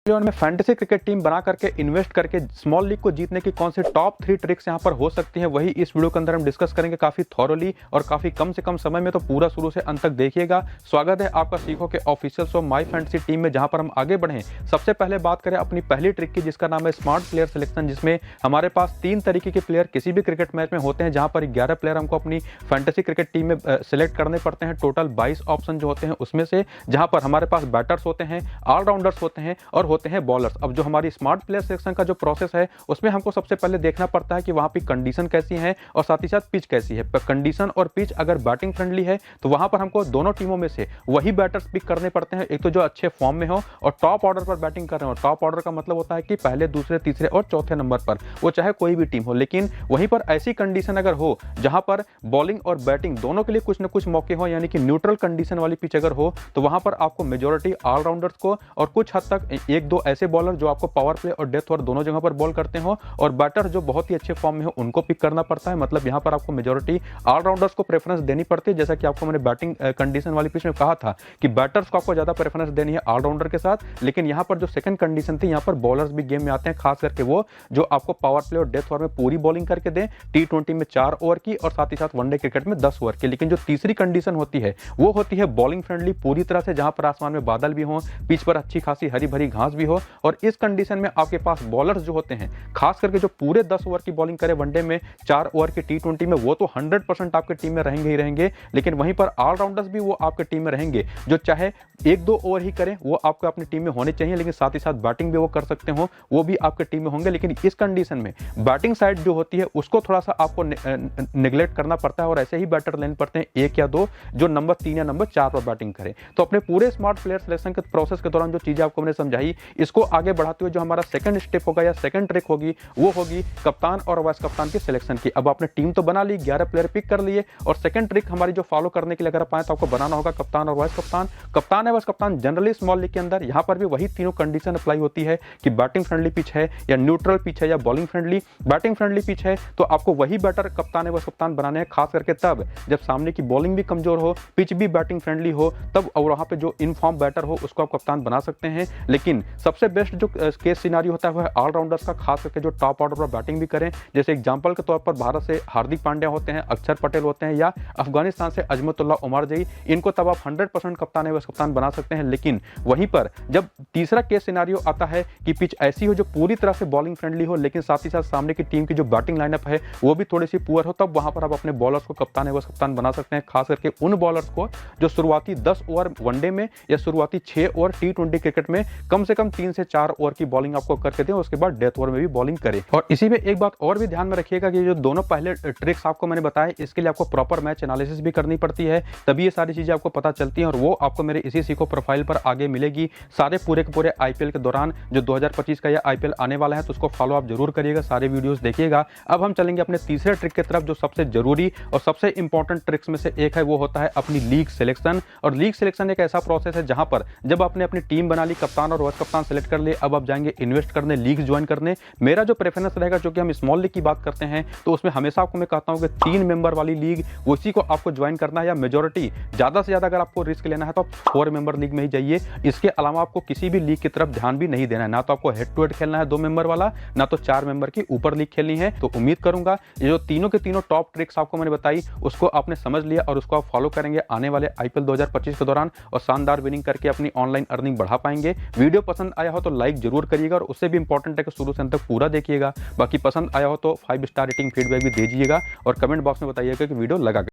में fantasy cricket team बना करके इन्वेस्ट करके स्मॉल लीग को जीतने की कौन सी टॉप 3 ट्रिक्स यहां पर हो सकती हैं, वही इस वीडियो के अंदर हम डिस्कस करेंगे काफी थॉरोली और काफी कम से कम समय में। तो पूरा शुरू से अंत तक देखिएगा। स्वागत है आपका सीखो के official show my fantasy team में, जहां पर हम आगे बढ़े। सबसे पहले बात करें अपनी पहली ट्रिक की, जिसका नाम है स्मार्ट प्लेयर सिलेक्शन, जिसमें हमारे पास 3 तरीके के प्लेयर किसी भी क्रिकेट मैच में होते हैं, जहां पर 11 प्लेयर हमको अपनी फैंटेसी क्रिकेट टीम में सिलेक्ट करने पड़ते हैं। टोटल 22 ऑप्शन जो होते हैं उसमें से, जहां पर हमारे पास बैटर्स होते हैं, ऑलराउंडर्स होते हैं और होते हैं बॉलर्स। अब जो हमारी स्मार्ट प्लेयर सिलेक्शन का जो प्रोसेस है, उसमें हमको सबसे पहले देखना पड़ता है कि वहां पे कंडीशन कैसी है और साथ ही साथ पिच कैसी है। कंडीशन और पिच अगर बैटिंग फ्रेंडली है तो वहां पर हमको दोनों टीमों में से वही बैटर्स पिक करने पड़ते हैं, एक तो जो अच्छे फॉर्म में हो और टॉप ऑर्डर पर बैटिंग कर रहे हो। टॉप ऑर्डर का मतलब होता है कि पहले, दूसरे, तीसरे और चौथे नंबर पर, वो चाहे कोई भी टीम हो। लेकिन वहीं पर ऐसी कंडीशन अगर हो जहां पर बॉलिंग और बैटिंग दोनों के लिए कुछ न कुछ मौके हो, यानी कि न्यूट्रल कंडीशन वाली पिच अगर हो, तो वहां पर आपको मेजॉरिटी ऑलराउंडर्स को और कुछ हद तक एक दो ऐसे बॉलर जो आपको पावर प्ले और डेथ ओवर दोनों जगह पर बॉल करते हो, और बैटर जो बहुत ही अच्छे फॉर्म में हो, उनको पिक करना पड़ता है। मतलब यहां पर आपको मेजॉरिटी ऑलराउंडर्स को प्रेफरेंस देनी पड़ती है। जैसा कि आपको मैंने बैटिंग कंडीशन वाली पिच में कहा था कि बैटर्स को आपको ज्यादा प्रेफरेंस देनी है ऑलराउंडर के साथ। लेकिन यहां पर जो सेकंड कंडीशन थी, यहां पर बॉलर्स भी गेम में आते हैं, खास करके वो जो आपको पावर प्ले और डेथ ओवर में पूरी बॉलिंग करके दें, T20 में 4 ओवर की और साथ ही साथ वनडे क्रिकेट में 10 ओवर की। लेकिन जो तीसरी कंडीशन होती है वो होती है बॉलिंग फ्रेंडली पूरी तरह से, जहां पर आसमान में बादल भी हो, पिच पर अच्छी खासी हरी भरी घास भी हो, और इस कंडीशन में आपके पास बॉलर्स जो होते हैं, खास करके जो पूरे 10 ओवर की बॉलिंग करे वनडे में, 4 ओवर की T20 में, वो तो 100% आपके टीम में रहेंगे ही रहेंगे। लेकिन वहीं पर ऑलराउंडर्स भी वो आपके टीम में रहेंगे, जो चाहे 1-2 ओवर ही करें, वो आपको अपनी टीम में होने चाहिए। लेकिन साथ ही साथ बैटिंग भी वो कर सकते हो, वो भी आपके टीम में होंगे। लेकिन इस कंडीशन में बैटिंग साइड जो होती है उसको थोड़ा सा आपको निगलेक्ट करना पड़ता है, और ऐसे ही बैटर लेने पड़ते हैं 1 या 2 जो नंबर 3 या नंबर 4 पर बैटिंग करें। तो अपने पूरे स्मार्ट प्लेयर सिलेक्शन के प्रोसेस के दौरान जो चीजें आपको मैंने समझाई, इसको आगे बढ़ाते हुए जो हमारा सेकंड स्टेप होगा या सेकंड ट्रिक होगी, वो होगी कप्तान और वाइस कप्तान की सिलेक्शन की। अब आपने टीम तो बना ली, 11 प्लेयर पिक कर लिए, और सेकंड ट्रिक हमारी जो फॉलो करने के लिए अगर आप आए तो आपको बनाना होगा कप्तान और वाइस कप्तान। कप्तान है वाइस कप्तान जनरली स्मॉल लीग के अंदर यहां पर भी वही तीनों कंडीशन अप्लाई होती है कि बैटिंग फ्रेंडली पिच है या न्यूट्रल पिच है या bowling friendly. Batting friendly pitch है तो आपको वही बैटर कप्तान है वाइस कप्तान बनाने हैं, खास करके तब जब सामने की बॉलिंग भी कमजोर हो, पिच भी बैटिंग फ्रेंडली हो, तब और वहां पे जो इनफॉर्म बैटर हो उसको आप कप्तान बना सकते हैं। लेकिन सबसे बेस्ट जो केस सिनारियो होता है वो है ऑलराउंडर्स का, खास करके जो टॉप ऑर्डर पर बैटिंग भी करें। जैसे एग्जांपल के तौर पर भारत से हार्दिक पांड्या होते हैं, अक्षर पटेल होते हैं, या अफगानिस्तान से अजमतुल्लाह उमरजई, इनको तब आप 100% कप्तान है वाइस कप्तान बना सकते हैं। लेकिन वहीं पर जब तीसरा केस सिनारियो आता है कि पिच ऐसी हो जो पूरी तरह से बॉलिंग फ्रेंडली हो, लेकिन साथ ही साथ सामने की टीम की जो बैटिंग लाइनअप है वो भी थोड़ी सी पुअर हो, तब वहां पर आप अपने बॉलर्स को कप्तान है वाइस कप्तान बना सकते हैं। खास करके उन बॉलर्स को जो शुरुआती 10 ओवर वनडे में या शुरुआती 6 ओवर T20 क्रिकेट में कम से कम 3 से 4 ओवर की बॉलिंग आपको करके दें, उसके बाद डेथ ओवर में भी बॉलिंग करें। और इसी में एक बात और भी ध्यान में रखिएगा कि जो दोनों पहले ट्रिक्स आपको मैंने बताए, इसके लिए आपको प्रॉपर मैच एनालिसिस भी करनी पड़ती है, तभी ये सारी चीजें आपको पता चलती हैं, और वो आपको मेरे इसी सीखो प्रोफाइल पर आगे मिलेगी सारे पूरे के पूरे IPL के दौरान। जो 2025 का यह IPL आने वाला है तो उसको फॉलो आप जरूर करिएगा, सारे वीडियोस देखिएगा। अब हम चलेंगे अपने तीसरे ट्रिक की तरफ, जो सबसे जरूरी और सबसे इंपॉर्टेंट ट्रिक्स में से एक है, वो होता है अपनी लीग सिलेक्शन। और लीग सिलेक्शन एक ऐसा प्रोसेस है जहां पर जब आपने अपनी टीम बना ली, कप्तान और वाइस कप्तान सेलेक्ट कर लिए, अब आप जाएंगे इन्वेस्ट करने, लीग ज्वाइन करने। मेरा जो प्रेफरेंस रहेगा, क्योंकि हम स्मॉल लीग की बात करते हैं, तो उसमें हमेशा आपको मैं कहता हूं कि 3 मेंबर वाली लीग उसी को आपको ज्वाइन करना है, या मेजॉरिटी ज्यादा से ज्यादा अगर आपको रिस्क लेना है तो आप 4 मेंबर लीग में ही जाइए। इसके अलावा आपको किसी भी लीग की तरफ ध्यान भी नहीं देना है, ना तो आपको हेड टू हेड खेलना है 2 मेंबर वाला, ना तो 4 मेंबर की ऊपर लीग खेलनी है। तो उम्मीद करूंगा ये जो तीनों के तीनों टॉप ट्रिक्स आपको मैंने बताई, उसको आपने समझ लिया और उसको आप फॉलो करेंगे आने वाले IPL 2025 के दौरान, और शानदार विनिंग करके अपनी ऑनलाइन अर्निंग बढ़ा पाएंगे। वीडियो पसंद आया हो तो लाइक जरूर करिएगा, और उससे भी इंपॉर्टेंट है कि शुरू से अंत तक पूरा देखिएगा। बाकी पसंद आया हो तो 5 स्टार रेटिंग फीडबैक भी दीजिएगा, और कमेंट बॉक्स में बताइएगा कि वीडियो लगा